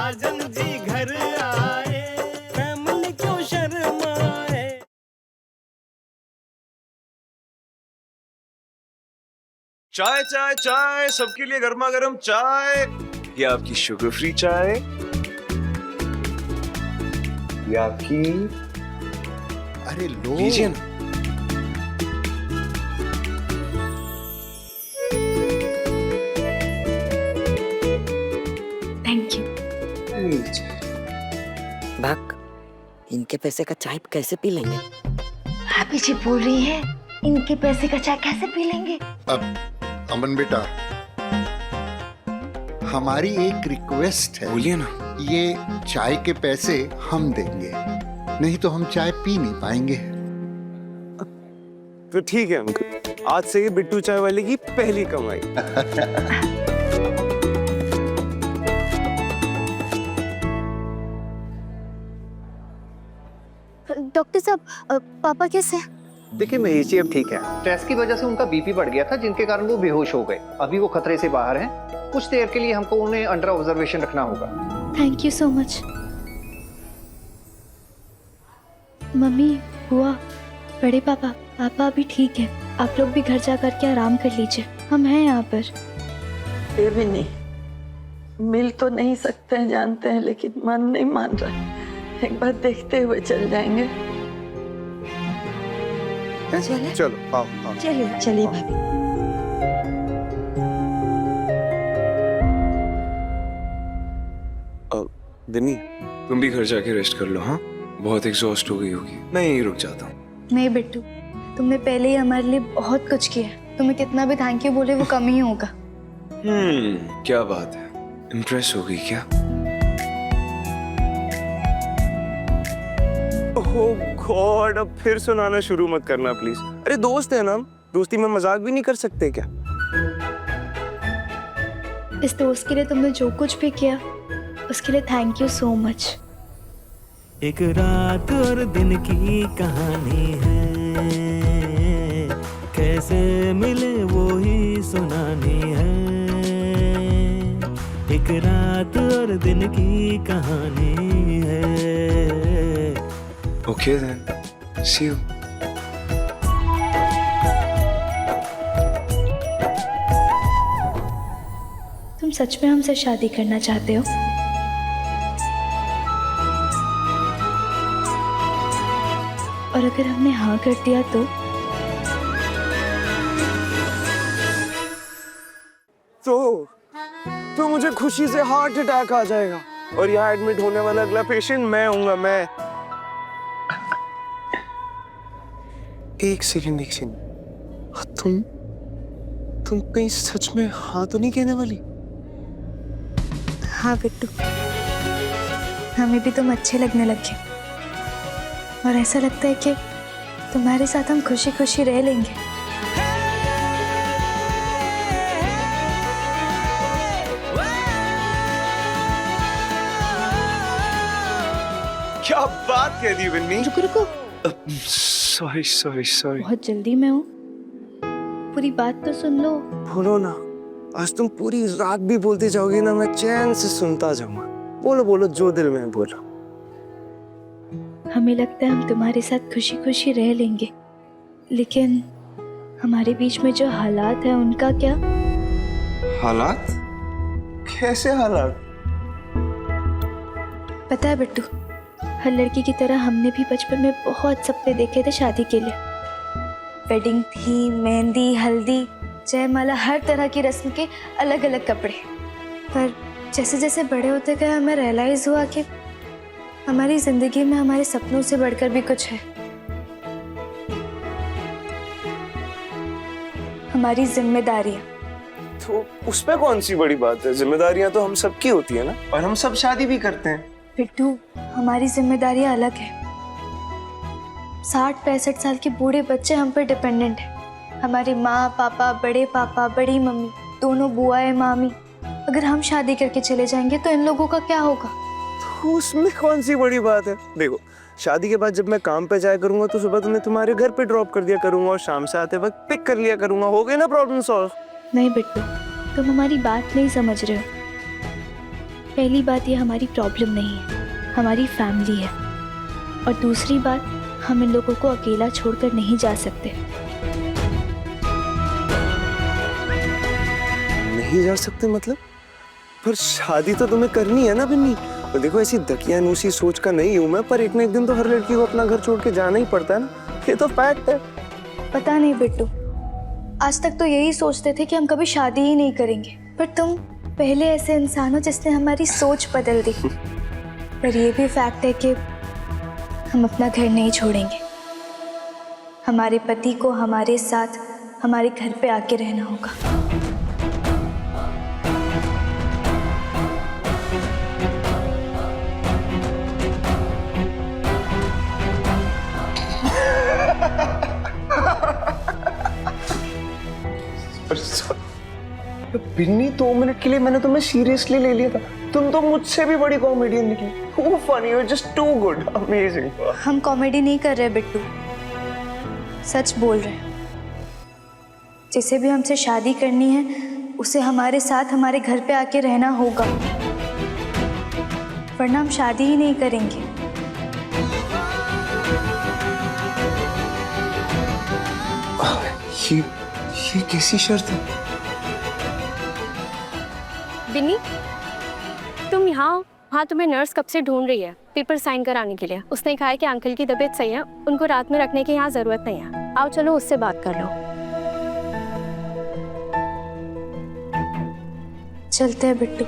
साजन जी घर आए, फैमिली क्यों शर्माए। चाय चाय चाय, सबके लिए गर्मा गर्म चाय। ये आपकी शुगर फ्री चाय, ये आपकी। अरे लो, लीजिए ना। Thank you. भक, इनके पैसे का चाय कैसे पी लेंगे? भाभी जी बोल रही है इनके पैसे का चाय कैसे पी लेंगे। अब अमन बेटा, हमारी एक रिक्वेस्ट है। बोलिए ना। ये चाय के पैसे हम देंगे, नहीं तो हम चाय पी नहीं पाएंगे। तो ठीक है अंकल, आज से ये बिट्टू चाय वाले की पहली कमाई। डॉक्टर साहब, पापा कैसे हैं? देखिए महेश जी अब ठीक है। स्ट्रेस की वजह से उनका बीपी बढ़ गया था, जिनके कारण वो बेहोश हो गए। अभी वो खतरे से बाहर हैं। कुछ देर के लिए हमको उन्हें अंडर ऑब्जर्वेशन रखना होगा। Thank you so much. Mummy, बुआ, बड़े पापा, पापा अभी ठीक है। आप लोग भी घर जा करके आराम कर लीजिए, हम हैं यहाँ पर। ये भी नहीं, मिल तो नहीं सकते हैं जानते हैं, लेकिन मन नहीं मान रहा। एक बार देखते हुए चल जाएंगे। चले चलो आओ आओ। चलिए चलिए भाभी। दिनी, तुम भी घर जाके रेस्ट कर लो। हाँ, बहुत एग्जॉस्ट हो गई होगी। मैं यहीं रुक जाता हूँ। नहीं बिट्टू, तुमने पहले ही हमारे लिए बहुत कुछ किया है। तुम्हें कितना भी थैंक यू बोले वो कम ही होगा। क्या बात है, इम्प्रेस हो गई क्या? ओह गॉड, अब फिर सुनाना शुरू मत करना प्लीज। अरे दोस्त है ना, दोस्ती में मजाक भी नहीं कर सकते क्या? इस दोस्त के लिए तुमने जो कुछ भी किया उसके लिए थैंक यू सो मच। एक रात और दिन की कहानी है, कैसे मिले वो ही सुनानी है। एक रात और दिन की कहानी है। Okay then, see you. तुम सच में हमसे शादी करना चाहते हो? और अगर हमने हाँ कर दिया तो मुझे खुशी से हार्ट अटैक आ जाएगा और यहाँ एडमिट होने वाला अगला पेशेंट मैं हूँगा। मैं एक सेकंड तुम कहीं सच में हाँ तो नहीं कहने वाली? हाँ बिट्टू, हमें भी तुम अच्छे लगने लगे और ऐसा लगता है कि तुम्हारे साथ हम खुशी खुशी रह लेंगे। क्या बात कह दी बन्नी। रुको रुको, सॉरी। बहुत जल्दी में हूँ, पूरी बात तो सुन लो। बोलो ना, आज तुम पूरी रात भी बोलती जाओगी ना, मैं चैन से सुनता जाऊंगा। बोलो बोलो, जो दिल में है बोलो। हमें लगता है हम तुम्हारे साथ खुशी खुशी रह लेंगे, लेकिन हमारे बीच में जो हालात है उनका क्या? हालात? कैसे हालात? पता है बिट्टू, हर लड़की की तरह हमने भी बचपन में बहुत सपने देखे थे शादी के लिए। वेडिंग थी, मेहंदी, हल्दी, जयमाला, हर तरह की रस्म के अलग अलग कपड़े। पर जैसे जैसे बड़े होते गए हमें रियलाइज हुआ कि हमारी जिंदगी में हमारे सपनों से बढ़कर भी कुछ है। हमारी जिम्मेदारियां। तो उसमें कौन सी बड़ी बात है? जिम्मेदारियां तो हम सबकी होती है ना, और हम सब शादी भी करते हैं। बिट्टू, हमारी जिम्मेदारियां अलग है। 60-65 साल के बूढ़े बच्चे हम पर डिपेंडेंट हैं। हमारी माँ, पापा, बड़े पापा, बड़ी मम्मी, दोनों बुआएं, मामी। अगर हम शादी करके चले जाएंगे तो इन लोगों का क्या होगा? तो उसमें कौन सी बड़ी बात है? देखो, शादी के बाद जब मैं काम पे जाया करूंगा तो सुबह तुम्हें तुम्हारे घर पे ड्रॉप कर दिया करूंगा और शाम से आते वक्त पिक कर लिया करूंगा। हो गई ना प्रॉब्लम सॉल्व? नहीं बिट्टू, तुम हमारी बात नहीं समझ रहे हो। पहली बात ये हमारी प्रॉब्लम नहीं है, हमारी फैमिली है। और दूसरी बात, हम इन लोगों को अकेला छोड़कर नहीं जा सकते। नहीं जा सकते मतलब? पर शादी तो तुम्हें करनी है ना बिन्नी। और देखो ऐसी दकियानूसी सोच का नहीं हूं मैं, पर एक न एक दिन तो हर लड़की को अपना घर छोड़ के जाना ही पड़ता है ना, ये तो फैक्ट है। पता नहीं बिट्टू, आज तक तो यही सोचते थे कि हम कभी शादी ही नहीं करेंगे, पर तुम पहले ऐसे इंसान हो जिसने हमारी सोच बदल दी। पर ये भी फैक्ट है कि हम अपना घर नहीं छोड़ेंगे। हमारे पति को हमारे साथ हमारे घर पे आके रहना होगा। बिन्नी 2 मिनट के लिए मैंने तुम्हें सीरियसली ले लिया था। तुम तो मुझसे भी बड़ी कॉमेडियन निकली। Too funny, you're just too good, amazing। हम कॉमेडी नहीं कर रहे बिट्टू, सच बोल रहे हैं। जिसे भी हमसे शादी करनी है उसे हमारे साथ हमारे घर पे आके रहना होगा, वरना हम शादी ही नहीं करेंगे। ये कैसी शर्त है? बिन्नी, तुम यहाँ हो? हाँ, तुम्हें नर्स कब से ढूंढ रही है पेपर साइन कराने के लिए। उसने कहा है कि अंकल की तबीयत सही है, उनको रात में रखने की यहाँ जरूरत नहीं है। आओ चलो उससे बात कर लो। चलते हैं बिट्टू।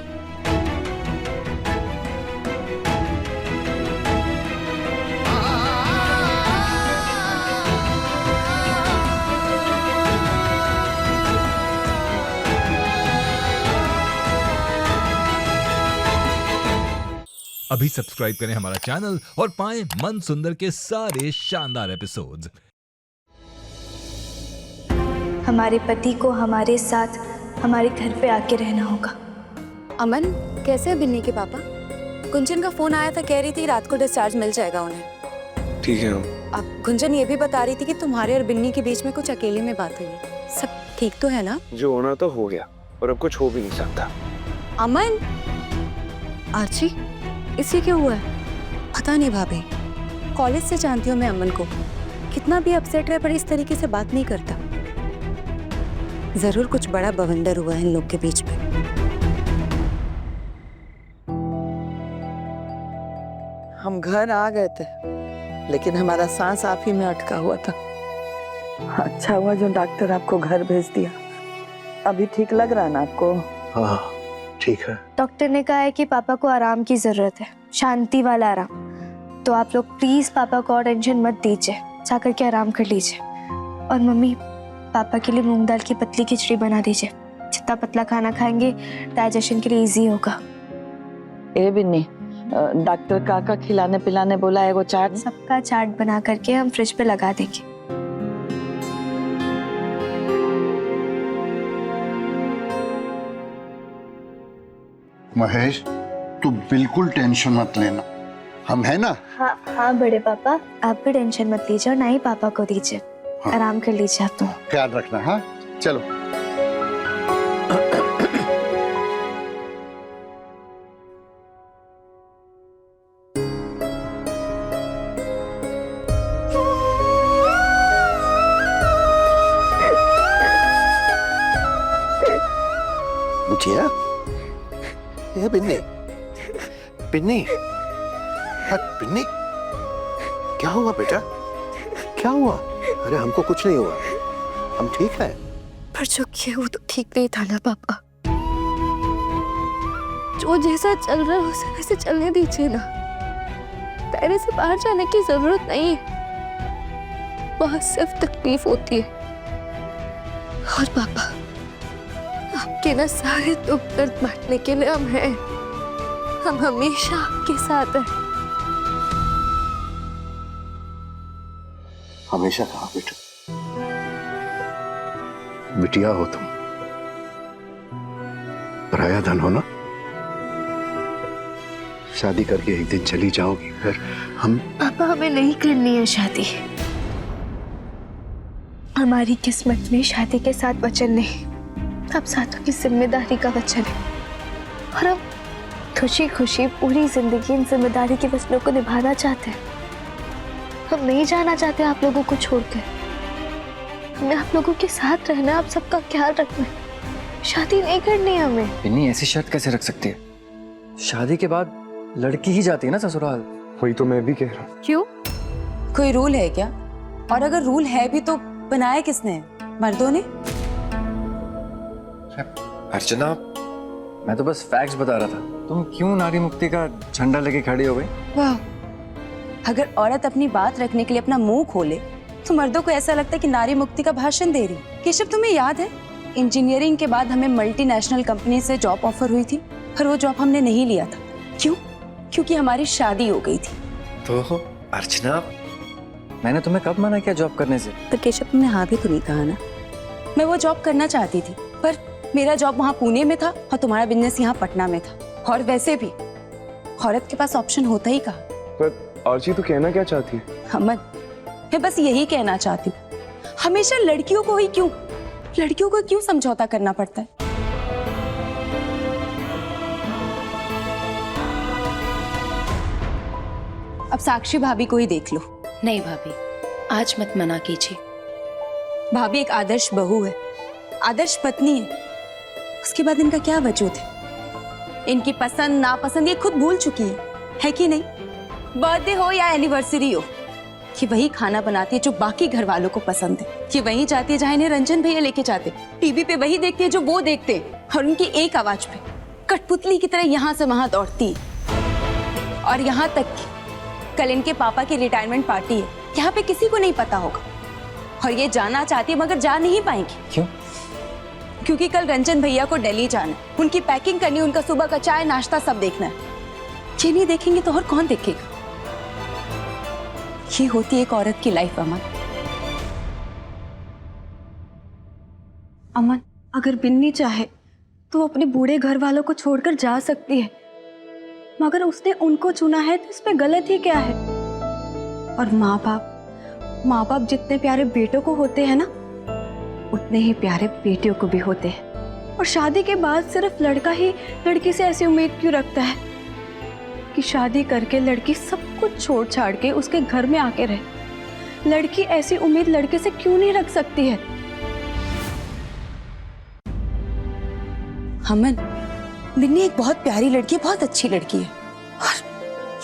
अभी सब्सक्राइब करें हमारा चैनल और पाएं मन सुंदर के सारे शानदार एपिसोड्स। हमारे पति को हमारे साथ हमारे घर पे आके रहना होगा। अमन, कैसे है बिन्नी के पापा? कुंचन का फोन आया था, कह रही थी रात को डिस्चार्ज मिल जाएगा उन्हें। ठीक है। अब कुंचन ये भी बता रही थी कि तुम्हारे और बिन्नी के बीच में कुछ अकेले में बात हुई है। सब ठीक तो है ना? जो होना तो हो गया और अब कुछ हो भी नहीं सकता। अमन, आर्ची, इसे क्या हुआ है? पता नहीं भाभी, कॉलेज से जानती हूँ मैं अमन को, कितना भी अपसेट रहे पर इस तरीके से बात नहीं करता। जरूर कुछ बड़ा बवंडर हुआ है इन लोग के बीच में। हम घर आ गए थे, लेकिन हमारा सांस आप ही में अटका हुआ था। अच्छा हुआ जो डॉक्टर आपको घर भेज दिया। अभी ठीक लग रहा है ना आपको? हाँ ठीक है। डॉक्टर ने कहा है कि पापा को आराम की जरूरत है, शांति वाला आराम। तो आप लोग प्लीज पापा को और टेंशन मत दीजिए, जाकर के आराम कर लीजिए। और मम्मी, पापा के लिए मूंग दाल की पतली खिचड़ी बना दीजिए। जितना पतला खाना खाएंगे डाइजेशन के लिए इजी होगा। ए बिन्नी, डॉक्टर काका खिलाने पिलाने बोला है, वो चाट सबका चाट बना करके हम फ्रिज पे लगा देंगे। महेश, तू बिल्कुल टेंशन मत लेना, हम है ना। हाँ हाँ बड़े पापा, आप भी टेंशन मत लीजिए और ना ही पापा को दीजिए। हाँ। आराम कर लीजिए आप। तो ख्याल रखना। हाँ चलो। बुचिया, ये बिन्नी, बिन्नी, बिन्नी, क्या हुआ बेटा? क्या हुआ? अरे हमको कुछ नहीं हुआ, हम ठीक हैं। पर जो किया वो तो ठीक नहीं था ना पापा। जो जैसा चल रहा है उसे वैसे चलने दीजिए ना। दायरे से बाहर जाने की जरूरत नहीं है, वहां सिर्फ तकलीफ होती है। और पापा, आपके ना सारे दुख दर्द बांटने के लिए हम हैं। हम हमेशा आपके साथ हैं। हमेशा कहा बेटा, बिटिया हो तुम, पराया धन हो ना। शादी करके एक दिन चली जाओगी, फिर हम। पापा, हमें नहीं करनी है शादी। हमारी किस्मत में शादी के साथ वचन नहीं, अब साथों की जिम्मेदारी का वचन है। और अब खुशी खुशी पूरी जिंदगी इन जिम्मेदारी के फैसलों को निभाना चाहते हैं। हम नहीं जाना चाहते आप लोगों को छोड़ के। हमें आप लोगों के साथ रहना, आप सबका ख्याल रखना है। शादी नहीं करनी है हमें। बिन्नी ऐसी शर्त कैसे रख सकती है? शादी के बाद लड़की ही जाती है ना ससुराल। वही तो मैं भी कह रहा हूँ। क्यों? कोई रूल है क्या? और अगर रूल है भी तो बनाया किसने? मर्दों ने? अर्चना, मैं तो बस फैक्ट्स बता रहा था। तुम क्यों नारी मुक्ति का झंडा लेके खड़ी हो गई? वाह, अगर औरत अपनी बात रखने के लिए अपना मुंह खोले तो मर्दों को ऐसा लगता है कि नारी मुक्ति का भाषण दे रही। केशव, तुम्हें याद है इंजीनियरिंग के बाद हमें मल्टीनेशनल कंपनी से जॉब ऑफर हुई थी, पर वो जॉब हमने नहीं लिया था। क्यों? क्योंकि हमारी शादी हो गई थी। तो अर्चना, मैंने तुम्हें कब मना किया जॉब करने से? पर केशव, तुमने हाँ भी तो नहीं कहा ना। मैं वो जॉब करना चाहती थी, पर मेरा जॉब वहाँ पुणे में था और तुम्हारा बिजनेस यहाँ पटना में था। और वैसे भी औरत के पास ऑप्शन होता ही कहा। पर आरची, तू कहना क्या चाहती है? अमन, मैं बस यही कहना चाहती हूँ, हमेशा लड़कियों को ही क्यों, लड़कियों को क्यों समझौता करना पड़ता है? अब साक्षी भाभी को ही देख लो। नहीं भाभी, आज मत मना कीजिए। भाभी एक आदर्श बहू है, आदर्श पत्नी है। उसके बाद इनका क्या वजूद है? इनकी पसंद नापसंद ये खुद भूल चुकी है कि नहीं? बर्थडे हो या एनिवर्सरी हो, कि वही खाना बनाती है जो बाकी घर वालों को पसंद है, कि वही जाती है जहां इन्हें रंजन भैया लेके जाते, टीवी पे वही देखती है जो वो देखते हैं, और उनकी एक आवाज पे कठपुतली की तरह यहाँ से वहां दौड़ती है। और यहाँ तक कि कल इनके पापा की रिटायरमेंट पार्टी है, यहाँ पे किसी को नहीं पता होगा, और ये जाना चाहती है मगर जा नहीं पाएंगी। क्यों? क्योंकि कल रंजन भैया को दिल्ली जाना है, उनकी पैकिंग करनी, उनका सुबह का चाय नाश्ता सब देखना है। ये नहीं देखेंगे तो और कौन देखेगा? ये होती है एक औरत की लाइफ। अमन, अगर बिन्नी चाहे तो वो अपने बूढ़े घर वालों को छोड़कर जा सकती है, मगर उसने उनको चुना है तो इसमें गलत ही क्या है? और माँ बाप जितने प्यारे बेटों को होते हैं ना, उतने ही प्यारे बेटियों को भी होते हैं। और शादी के बाद सिर्फ लड़का ही लड़की से ऐसी उम्मीद क्यों रखता है कि शादी करके लड़की सब कुछ छोड़ छाड़ के उसके घर में आके रहे? लड़की ऐसी उम्मीद लड़के से क्यों नहीं रख सकती है? अमन, बिन्नी एक बहुत प्यारी लड़की है, बहुत अच्छी लड़की है। और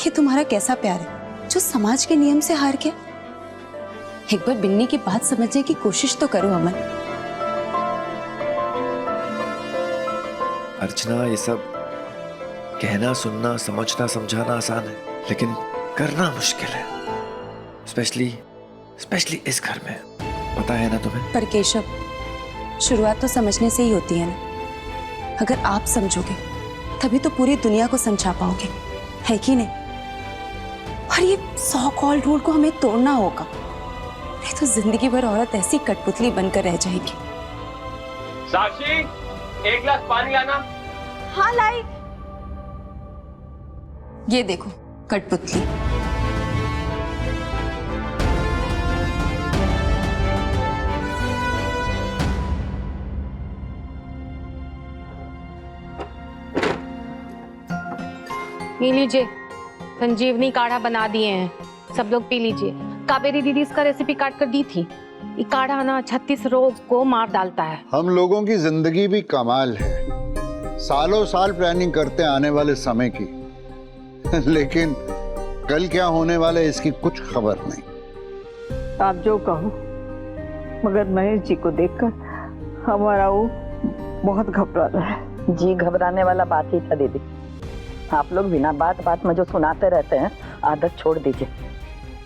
ये तुम्हारा कैसा प्यार है जो समाज के नियम से हार गया? एक बार बिन्नी की बात समझने की कोशिश तो करो अमन। अर्चना, ये सब कहना, सुनना, समझना, समझाना आसान है, लेकिन करना मुश्किल है, स्पेशली इस घर में। पता है ना तुम्हें? पर केशव, शुरुआत तो समझने से ही होती है ना। अगर आप समझोगे तभी तो पूरी दुनिया को समझा पाओगे, है कि नहीं? और ये 100 कॉल रूल को हमें तोड़ना होगा, नहीं तो जिंदगी भर औरत ऐसी कठपुतली बनकर रह जाएगी। साक्षी, एक गिलास पानी लाना। हाँ लाई। ये देखो कठपुतली। ये लीजिए, संजीवनी काढ़ा बना दिए हैं, सब लोग पी लीजिए। कावेरी दीदी इसका रेसिपी काट कर दी थी। ये काढ़ा ना 36 रोग को मार डालता है। हम लोगों की जिंदगी भी कमाल है, सालों साल प्लानिंग करते आने वाले समय की, लेकिन कल क्या होने वाला है इसकी कुछ खबर नहीं। आप जो कहो, मगर महेश जी को देखकर हमारा वो बहुत घबरा रहा है। जी घबराने वाला बात ही था दीदी। आप लोग बिना बात बात में जो सुनाते रहते हैं, आदत छोड़ दीजिए।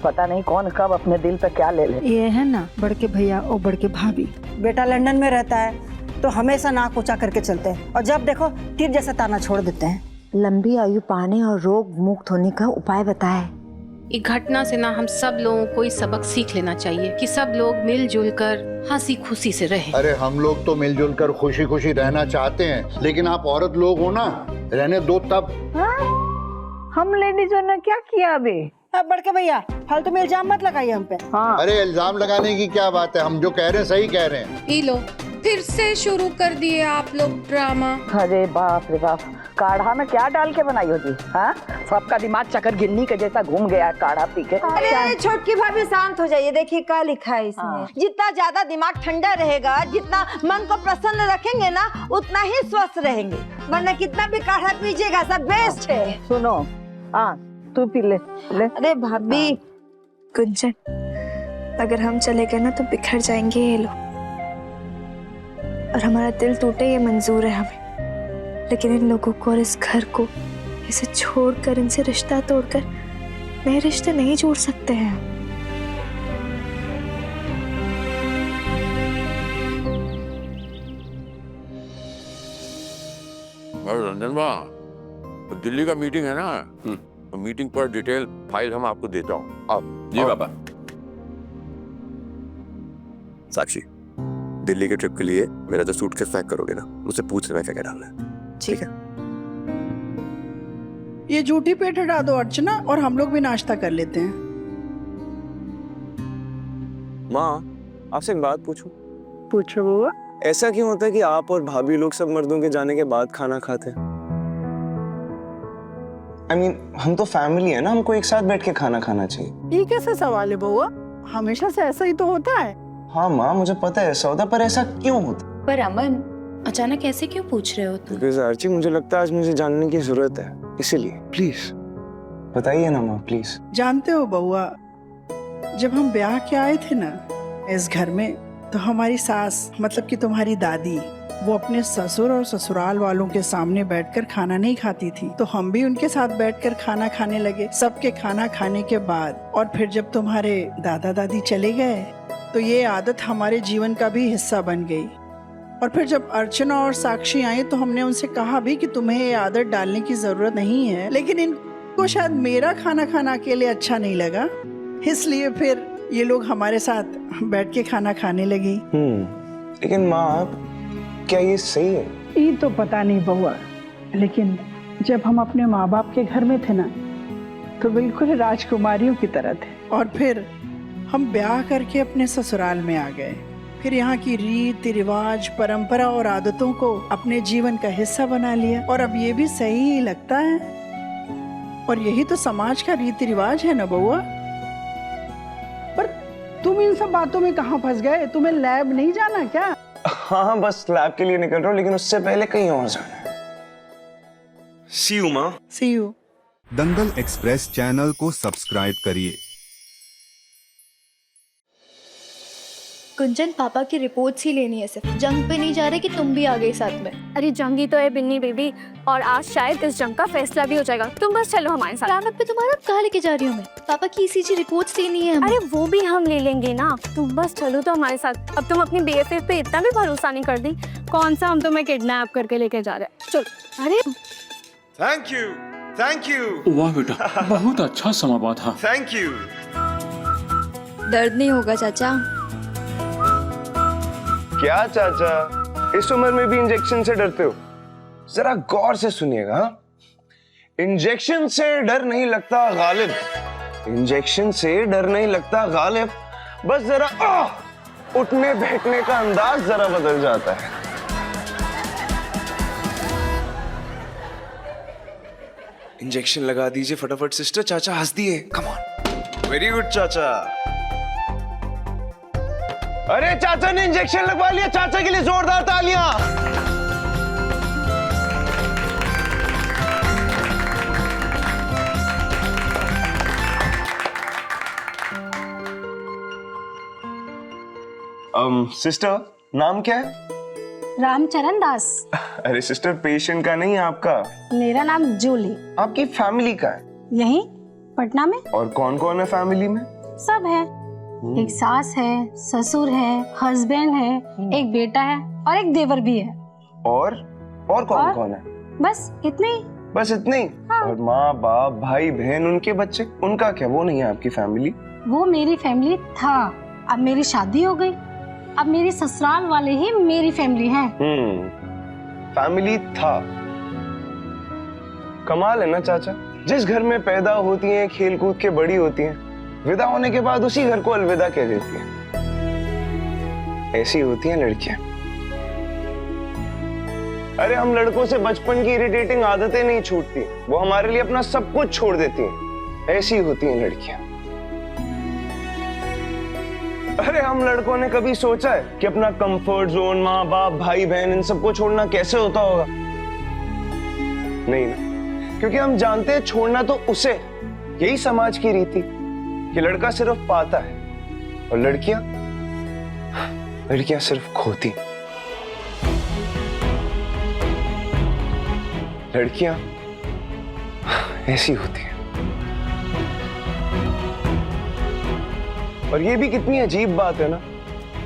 पता नहीं कौन कब अपने दिल पे क्या ले ले। ये है ना बड़के भैया और बड़के भाभी। बेटा लंदन में रहता है तो हमेशा नाक ऊंचा करके चलते हैं, और जब देखो तीर जैसा ताना छोड़ देते हैं। लंबी आयु पाने और रोग मुक्त होने का उपाय बताए। इस घटना से ना हम सब लोगों को इस सबक सीख लेना चाहिए कि सब लोग मिलजुल कर हंसी खुशी से रहें। अरे हम लोग तो मिलजुल कर खुशी खुशी रहना चाहते हैं, लेकिन आप औरत लोग हो ना, रहने दो तब। हम लेडीजों ने क्या किया अभी? अब बड़के भैया फालतू में इल्जाम मत लगाइए हम पे। हाँ। अरे इल्जाम लगाने की क्या बात है, हम जो कह रहे हैं सही कह रहे हैं। ई लो, फिर से शुरू कर दिए आप लोग ड्रामा। अरे बाप रे बाप, काढ़ा में क्या डाल के बनाई हो जी? हाँ, सबका दिमाग चक्कर गिन्नी के जैसा घूम गया है काढ़ा पी के। अरे छोटकी भाभी शांत हो जाइए, देखिए क्या लिखा है इसमें। जितना ज्यादा दिमाग ठंडा रहेगा, जितना मन को प्रसन्न रखेंगे ना, उतना ही स्वस्थ रहेंगे। वरना कितना भी काढ़ा पीजिएगा सब वेस्ट है। सुनो, हाँ तू पी ले, ले। अरे भाभी, गुंजन, अगर हम चले गए ना तो बिखर जाएंगे ये लोग, और हमारा दिल टूटे ये मंजूर है हमें, लेकिन इन लोगों को और इस घर को इसे छोड़कर, इनसे रिश्ता तोड़कर नए रिश्ते नहीं जोड़ सकते हैं। रंजन बा, दिल्ली का मीटिंग है ना, तो मीटिंग पर डिटेल फाइल हम आपको देता हूँ। आप जी पापा। साक्षी, दिल्ली के ट्रिप के लिए मेरा जो सूटकेस पैक करोगे ना, मुझसे पूछ लेना क्या क्या डालना है। ठीक है? ये झूठी पेट हटा दो अर्चना, और हम लोग भी नाश्ता कर लेते हैं। माँ, आपसे एक बात पूछूं? पूछो बुआ। ऐसा क्यों होता है कि आप और भाभी लोग सब मर्दों के जाने के बाद खाना खाते हैं? I mean, हम तो फैमिली है ना, हमको एक साथ बैठ के खाना खाना चाहिए। ये कैसा सवाल है बुआ? हमेशा से ऐसा ही तो होता है। हाँ माँ, मुझे पता है ऐसा होता, पर ऐसा क्यों होता? पर अमन, अचानक ऐसे क्यों पूछ रहे हो तुम? Because आर्ची, मुझे लगता है आज मुझे जानने की जरूरत है, इसीलिए प्लीज बताइए ना माँ, प्लीज। जानते हो बउआ, जब हम ब्याह के आए थे ना इस घर में, तो हमारी सास, मतलब कि तुम्हारी दादी, वो अपने ससुर और ससुराल वालों के सामने बैठकर खाना नहीं खाती थी, तो हम भी उनके साथ बैठकर खाना खाने लगे। सबके खाना खाने के बाद और फिर जब तुम्हारे दादा दादी चले गए, तो ये आदत हमारे जीवन का भी हिस्सा बन गई। और फिर जब अर्चना और साक्षी आई, तो हमने उनसे कहा भी कि तुम्हें ये आदत डालने की जरूरत नहीं है, लेकिन इनको शायद मेरा खाना खाना अकेले अच्छा नहीं लगा, इसलिए फिर ये लोग हमारे साथ बैठ के खाना खाने लगी। लेकिन माँ, क्या ये सही है? ये तो पता नहीं बउआ, लेकिन जब हम अपने माँ बाप के घर में थे ना, तो बिल्कुल राजकुमारियों की तरह थे। और फिर हम ब्याह करके अपने ससुराल में आ गए, फिर यहाँ की रीति रिवाज, परंपरा और आदतों को अपने जीवन का हिस्सा बना लिया, और अब ये भी सही ही लगता है। और यही तो समाज का रीति रिवाज है ना बउआ। पर तुम इन सब बातों में कहाँ फंस गए? तुम्हें लैब नहीं जाना क्या? हाँ, बस लैब के लिए निकल रहा हूँ, लेकिन उससे पहले कहीं और जाना है। See you, माँ। See you। Dangal express channel को सब्सक्राइब करिए। गुंजन, पापा की रिपोर्ट्स ही लेनी है, सिर्फ जंग पे नहीं जा रहे कि तुम भी आ गई साथ में। अरे जंग ही तो है बिन्नी बेबी, और आज शायद इस जंग का फैसला भी हो जाएगा। तुम बस चलो हमारे साथ। क्लाइमेट पे तुम्हारा कहाँ लेके जा रही हूँ मैं? पापा की ईसीजी रिपोर्ट्स लेनी है हमें। अरे वो भी हम ले लेंगे ना, तुम बस चलो तो हमारे साथ। अब तुम अपनी BFF पे इतना भी भरोसा नहीं कर दी। कौन सा हम तुम्हें किडनैप करके लेके जा रहे हैं? चलो। अरे थैंक यू, थैंक यू। वाह बेटा, बहुत अच्छा समां था। Thank you. दर्द नहीं होगा चाचा? क्या चाचा, इस उम्र में भी इंजेक्शन से डरते हो? जरा गौर से सुनिएगा। इंजेक्शन से डर नहीं लगता गालिब, इंजेक्शन से डर नहीं लगता गालिब, बस जरा उठने बैठने का अंदाज जरा बदल जाता है। इंजेक्शन लगा दीजिए फटाफट सिस्टर। चाचा हंस दिए। Come on. वेरी गुड चाचा। अरे चाचा ने इंजेक्शन लगवा लिया, चाचा के लिए जोरदार तालियां। सिस्टर, नाम क्या है? रामचरण दास। अरे सिस्टर, पेशेंट का नहीं, आपका। मेरा नाम जूली। आपकी फैमिली का है? यहीं पटना में। और कौन कौन है फैमिली में? सब है, एक सास है, ससुर है, हस्बैंड है, एक बेटा है और एक देवर भी है। और कौन कौन है? बस इतने ही। बस इतने ही? हाँ। और माँ बाप, भाई बहन, उनके बच्चे, उनका क्या? वो नहीं है आपकी फैमिली? वो मेरी फैमिली था, अब मेरी शादी हो गई, अब मेरी ससुराल वाले ही मेरी फैमिली है। फैमिली था। कमाल है ना चाचा, जिस घर में पैदा होती हैं, खेल कूद के बड़ी होती हैं, विदा होने के बाद उसी घर को अलविदा कह देती हैं। ऐसी होती हैं लड़कियां। अरे हम लड़कों से बचपन की इरिटेटिंग आदतें नहीं छूटती, वो हमारे लिए अपना सब कुछ छोड़ देती हैं। ऐसी होती हैं लड़कियां। अरे हम लड़कों ने कभी सोचा है कि अपना कंफर्ट जोन, माँ बाप, भाई बहन, इन सबको छोड़ना कैसे होता होगा? नहीं ना, क्योंकि हम जानते हैं छोड़ना तो उसे, यही समाज की रीति कि लड़का सिर्फ पाता है और लड़कियां सिर्फ खोती। लड़कियां ऐसी होती हैं। और ये भी कितनी अजीब बात है ना,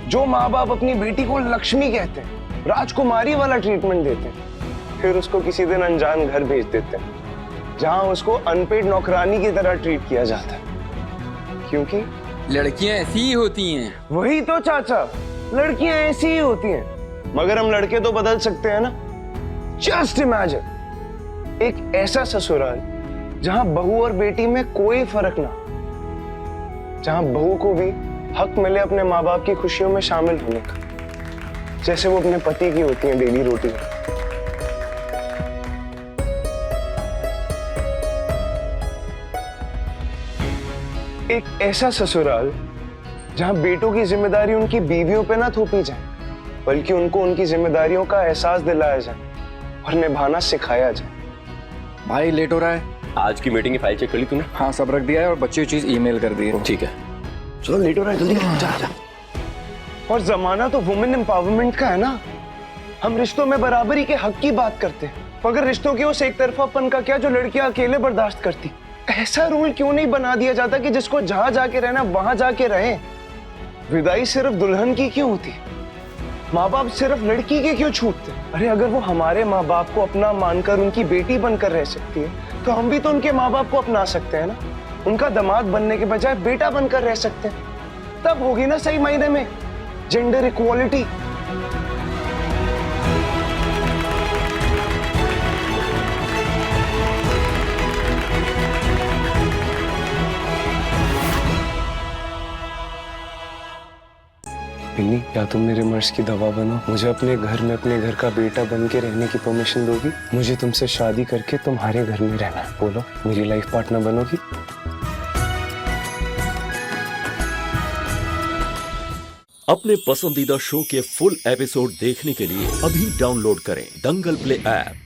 जो माँ बाप अपनी बेटी को लक्ष्मी कहते हैं, राजकुमारी वाला ट्रीटमेंट देते हैं, फिर उसको किसी दिन अनजान घर भेज देते हैं जहां उसको अनपेड नौकरानी की तरह ट्रीट किया जाता है, क्योंकि लड़कियां ऐसी ही होती हैं। वही तो चाचा, लड़कियां ऐसी ही होती हैं। मगर हम लड़के तो बदल सकते हैं ना। जस्ट इमेजिन एक ऐसा ससुराल जहां बहू और बेटी में कोई फर्क ना, जहां बहू को भी हक मिले अपने माँ बाप की खुशियों में शामिल होने का, जैसे वो अपने पति की होती हैं डेली रोटी में। एक ऐसा ससुराल जहां बेटों की जिम्मेदारी उनकी बीवियों पे ना थोपी जाए, बल्कि उनको उनकी जिम्मेदारियों का एहसास दिलाया जाए और निभाना सिखाया जाए। भाई लेट हो रहा है। आज की मीटिंग की फाइल चेक कर ली तूने? हाँ, सब रख दिया है और बच्चे चीज ईमेल कर दी है। ठीक है, चलो लेट हो रहा है, जल्दी जा। और जमाना तो वुमेन एम्पावरमेंट का है ना। हम रिश्तों में बराबरी के हक की बात करते हैं, मगर रिश्तों के उस एक तरफापन का क्या जो लड़कियां अकेले बर्दाश्त करती? ऐसा रूल क्यों नहीं बना दिया जाता कि जिसको जहां जाके रहना वहां जाके रहे? विदाई सिर्फ दुल्हन की क्यों होती? माँ बाप सिर्फ लड़की के क्यों छूटते? अरे अगर वो हमारे माँ बाप को अपना मानकर उनकी बेटी बनकर रह सकती है, तो हम भी तो उनके माँ बाप को अपना सकते हैं ना। उनका दामाद बनने के बजाय बेटा बनकर रह सकते हैं, तब होगी ना सही मायने में जेंडर इक्वालिटी। पिन्नी, क्या तुम मेरे मर्ज की दवा बनो? मुझे अपने घर में अपने घर का बेटा बन के रहने की परमिशन दोगी? मुझे तुमसे शादी करके तुम्हारे घर में रहना है। बोलो, मेरी लाइफ पार्टनर बनोगी? अपने पसंदीदा शो के फुल एपिसोड देखने के लिए अभी डाउनलोड करें दंगल प्ले ऐप।